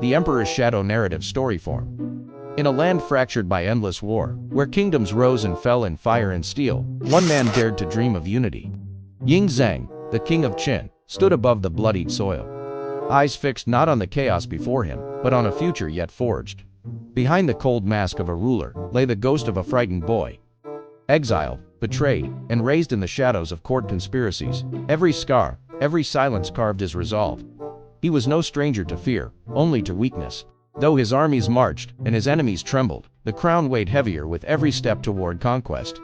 The Emperor's Shadow narrative story form. In a land fractured by endless war, where kingdoms rose and fell in fire and steel, one man dared to dream of unity. Ying Zhang, the king of Qin, stood above the bloodied soil, eyes fixed not on the chaos before him, but on a future yet forged. Behind the cold mask of a ruler lay the ghost of a frightened boy, exiled, betrayed, and raised in the shadows of court conspiracies. Every scar, every silence carved his resolve. He was no stranger to fear, only to weakness. Though his armies marched and his enemies trembled, the crown weighed heavier with every step toward conquest.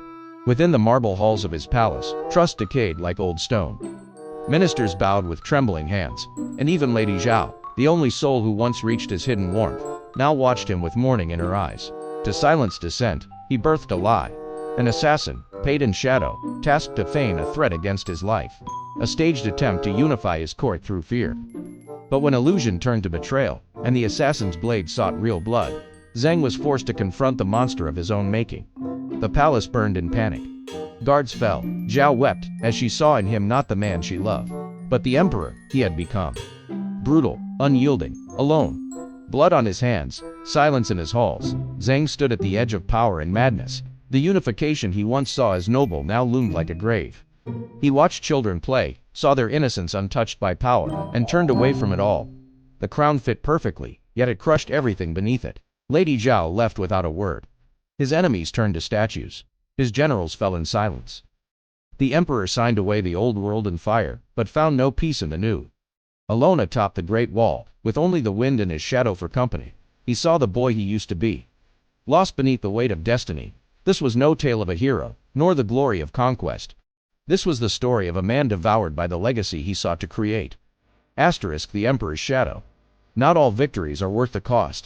Within the marble halls of his palace, trust decayed like old stone. Ministers bowed with trembling hands, and even Lady Zhao, the only soul who once reached his hidden warmth, now watched him with mourning in her eyes. To silence dissent, he birthed a lie. An assassin, paid in shadow, tasked to feign a threat against his life. A staged attempt to unify his court through fear. But when illusion turned to betrayal, and the assassin's blade sought real blood, Zhang was forced to confront the monster of his own making. The palace burned in panic. Guards fell. Zhao wept, as she saw in him not the man she loved, but the emperor he had become. Brutal, unyielding, alone. Blood on his hands, silence in his halls, Zhang stood at the edge of power and madness. The unification he once saw as noble now loomed like a grave. He watched children play, saw their innocence untouched by power, and turned away from it all. The crown fit perfectly, yet it crushed everything beneath it. Lady Zhao left without a word. His enemies turned to statues. His generals fell in silence. The emperor signed away the old world in fire, but found no peace in the new. Alone atop the great wall, with only the wind and his shadow for company, he saw the boy he used to be. Lost beneath the weight of destiny. This was no tale of a hero, nor the glory of conquest. This was the story of a man devoured by the legacy he sought to create. *The Emperor's Shadow. Not all victories are worth the cost.